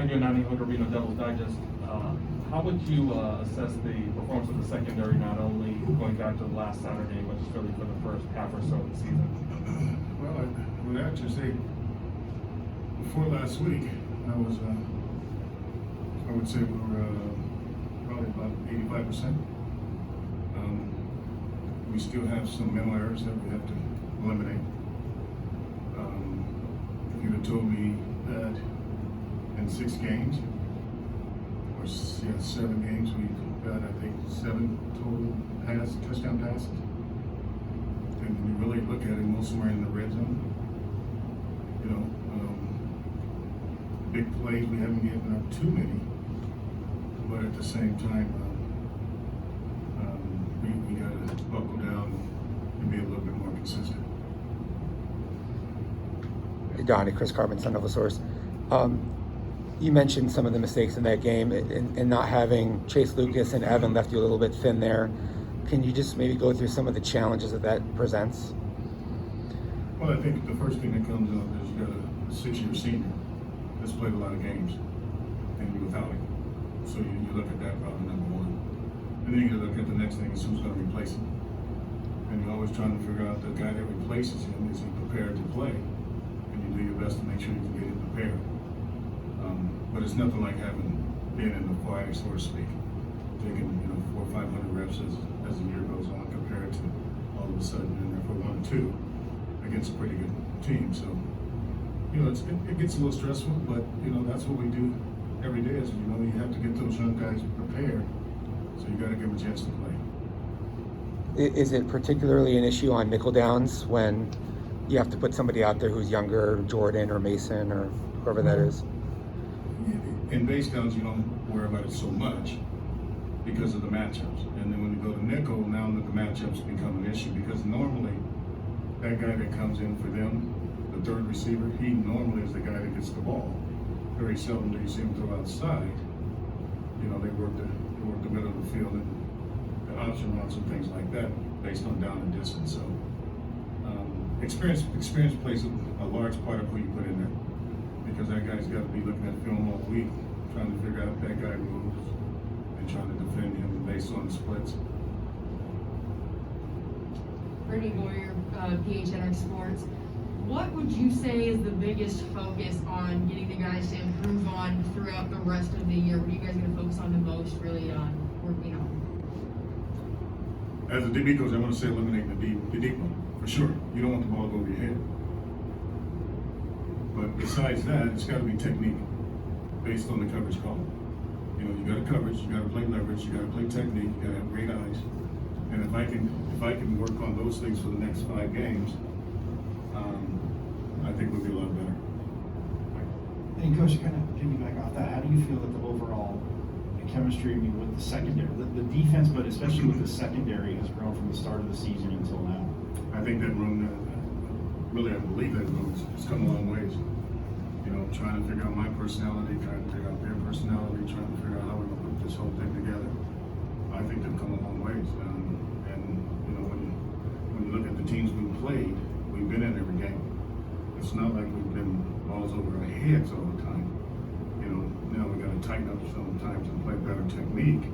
Hi, dear Donnie Henderson, Devil's Digest. How would you assess the performance of the secondary, not only going back to the last Saturday, but just really for the first half or so of the season? Well, I would actually say before last week, I would say we were probably about 85%. We still have some mental errors that we have to eliminate. If you had told me that in 6 games, or 7 games, we've got, I think, 7 total touchdown passes. And when you really look at it, most of them are in the red zone. You know, big plays, we haven't given up too many, but at the same time, we got to buckle down and be a little bit more consistent. Hey Donnie, Chris Carmen, Son of a Source. You mentioned some of the mistakes in that game, and not having Chase Lucas and Evan left you a little bit thin there. Can you just maybe go through some of the challenges that presents? Well, I think the first thing that comes up is you got a 6-year senior that's played a lot of games, and you're without him. So you look at that problem number one. And then you look at the next thing is who's going to replace him. And you're always trying to figure out the guy that replaces him, is he prepared to play? And you do your best to make sure you can get him prepared. But it's nothing like having been in the fire, so to speak. Taking 400 or 500 reps as the year goes on, compared to all of a sudden in there for 1 or 2 against a pretty good team. So it gets a little stressful, but that's what we do every day. Is you have to get those young guys prepared. So you got to give them a chance to play. Is it particularly an issue on nickel downs when you have to put somebody out there who's younger, Jordan or Mason or whoever that is? In base downs, you don't worry about it so much because of the matchups. And then when you go to nickel, now that the matchups become an issue, because normally that guy that comes in for them, the third receiver, he normally is the guy that gets the ball. Very seldom do you see him throw outside. They work the middle of the field and the option runs and things like that based on down and distance. So experience plays a large part of who you put in there, because that guy's got to be looking at film all week, trying to figure out if that guy moves and trying to defend him based on the splits. Brittany Boyer, PHNX Sports. What would you say is the biggest focus on getting the guys to improve on throughout the rest of the year? What are you guys going to focus on the most, really, on working on? As a DB coach, I want to say eliminate the deep one, for sure. You don't want the ball to go over your head. But besides that, it's got to be technique based on the coverage call. You got to coverage, you got to play leverage, you got to play technique, you got to have great eyes. And if I can work on those things for the next 5 games, I think we'll be a lot better. And Coach, kind of piggyback off that, how do you feel that the overall chemistry with the secondary, the defense, but especially with the secondary, has grown from the start of the season until now? I think that room, I believe that room has come a long ways. Trying to figure out my personality, trying to figure out their personality, trying to figure out how we're going to put this whole thing together. I think they've come a long ways. When you look at the teams we've played, we've been in every game. It's not like we've been balls over our heads all the time. Now we got to tighten up sometimes and play better technique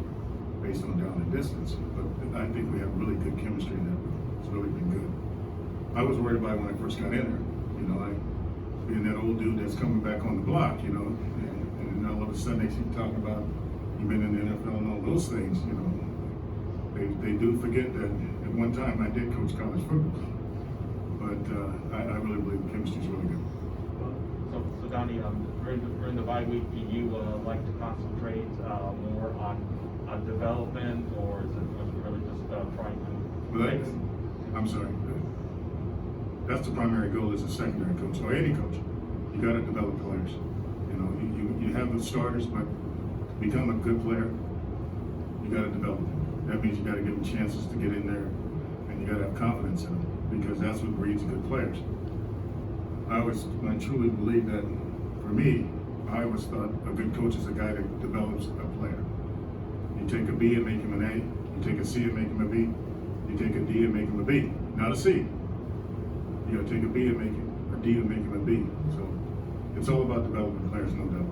based on down and distance. But I think we have really good chemistry in that room. It's really been good. I was worried about it when I first got in there. Being that old dude that's coming back on the block, and all of a sudden they keep talking about you've been in the NFL and all those things. They do forget that at one time I did coach college football. But I really believe the chemistry is really good. So Donnie, during the bye week, do you like to concentrate more on development, or is it really just trying to? I'm sorry. That's the primary goal as a secondary coach or any coach. You got to develop players. You have the starters, but to become a good player, you got to develop them. That means you got to give them chances to get in there, and you got to have confidence in them, because that's what breeds good players. I truly believe that for me, I always thought a good coach is a guy that develops a player. You take a B and make him an A. You take a C and make him a B. You take a D and make him a B, not a C. You take a B and make him a D and make him a B. So it's all about developing players, no doubt.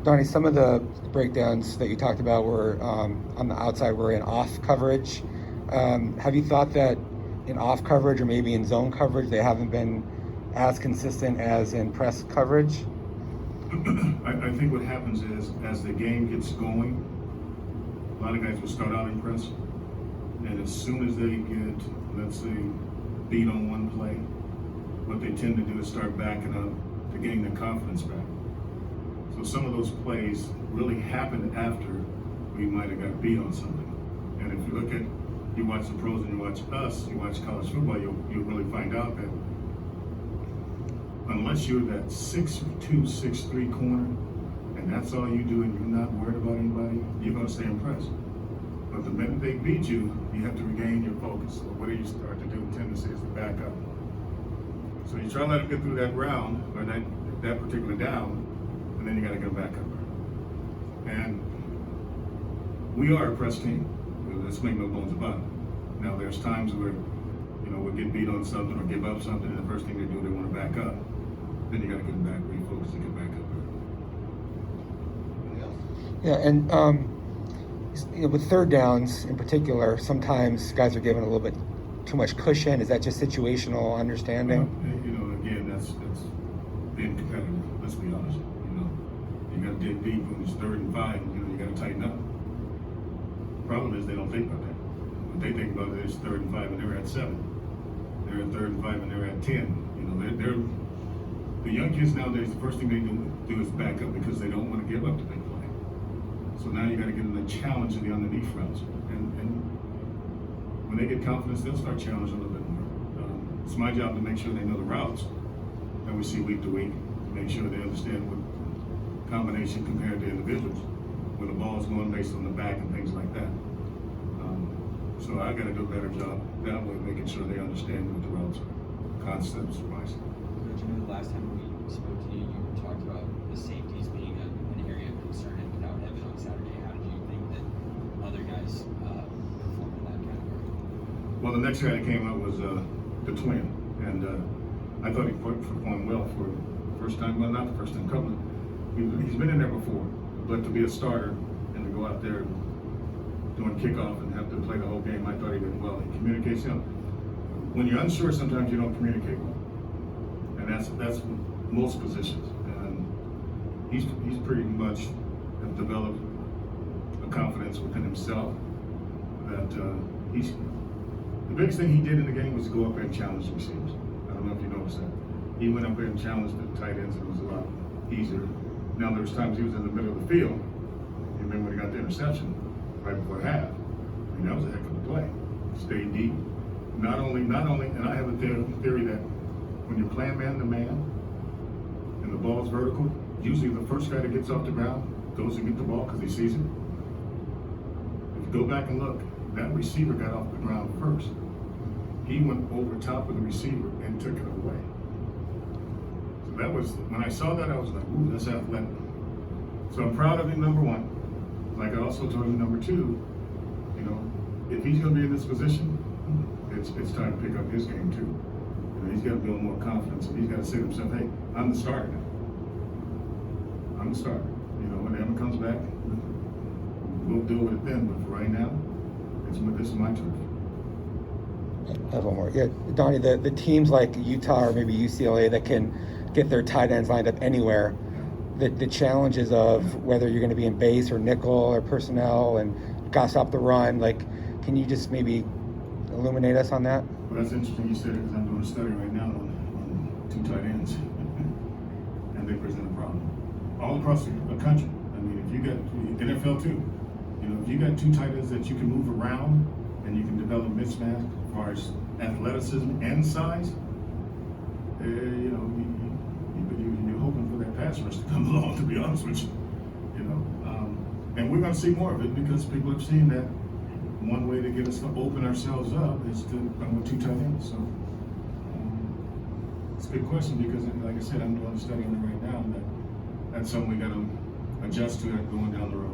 Donnie, some of the breakdowns that you talked about were on the outside were in off coverage. Have you thought that in off coverage or maybe in zone coverage they haven't been as consistent as in press coverage? I think what happens is, as the game gets going, a lot of guys will start out in press, and as soon as they get, let's say, beat on one play, what they tend to do is start backing up to gain their confidence back. So some of those plays really happened after we might have got beat on something. And if you look at, you watch the pros and you watch us, you watch college football, you'll really find out that unless you're that 6'2", 6'3" corner, and that's all you do and you're not worried about anybody, you're going to stay impressed. But the minute they beat you, you have to regain your focus. So what do you start to do? The tendency is to back up. So you try to let them get through that round, or that particular down, and then you got to get them back up. And we are a press team. Let's make no bones about it. Now there's times where, we'll get beat on something or give up something, and the first thing they do, they want to back up. Then you got to get them back, refocus, and get back up. Yeah, and with third downs in particular, sometimes guys are given a little bit too much cushion. Is that just situational understanding? Again, that's being competitive. Let's be honest. You got to dig deep when it's 3rd and 5. You got to tighten up. The problem is they don't think about that. What they think about it is 3rd and 5 and they're at 7. They're at 3rd and 5 and they're at 10. They're the young kids nowadays. The first thing they do is back up because they don't want to give up the big play. So now you got to get them the challenge of the underneath routes, and when they get confidence, they'll start challenging a little bit more. It's my job to make sure they know the routes that we see week to week, to make sure they understand what combination compared to individuals, where the ball is going based on the back and things like that. So I got to do a better job that way, making sure they understand what the routes are, concepts wise. Coach, the last time we spoke to you, you talked about the safeties being an area of concern, and without Evan on Saturday, how did you think that other guys performed in that category? Well, the next guy that came up was the twin, and I thought he performed well for the first time. Well, not the first time, he's been in there before, but to be a starter and to go out there doing kickoff and have to play the whole game, I thought he did well. He communicates. When you're unsure, sometimes you don't communicate well, and that's most positions. And he's pretty much developed a confidence within himself that the biggest thing he did in the game was to go up there and challenge the receivers. I don't know if you noticed that. He went up there and challenged the tight ends, and it was a lot easier. Now there was times he was in the middle of the field. You remember when he got the interception right before half? That was a heck of a play. Stay deep. Not only, and I have a theory that when you're playing man to man and the ball's vertical, usually the first guy that gets off the ground goes to get the ball because he sees it. If you go back and look, that receiver got off the ground first. He went over top of the receiver and took it away. So that was, when I saw that, I was like, ooh, that's athletic. So I'm proud of him, number one. Like I also told him, number two, if he's going to be in this position, it's time to pick up his game too. He's got to build more confidence, and he's got to say to himself, hey, I'm the starter now. I'm the starter. When Evan comes back, we'll deal with it then, but for right now, this is my turf. I have one more. Yeah, Donnie, the teams like Utah or maybe UCLA that can get their tight ends lined up anywhere, the challenges of whether you're going to be in base or nickel or personnel and got to stop the run, can you just maybe illuminate us on that? Well, that's interesting you said it, because I'm doing a study right now on 2 tight ends, and they present a problem all across the country. I mean, if you got NFL too, if you got 2 tight ends that you can move around and you can develop mismatch as far as athleticism and size, you're hoping for that pass rush to come along, to be honest with you. And we're going to see more of it because people have seen that one way to get us to open ourselves up is to come with 2 tight ends. So it's a good question because, like I said, I'm doing a study on it right now, and that's something we got to adjust to going down the road.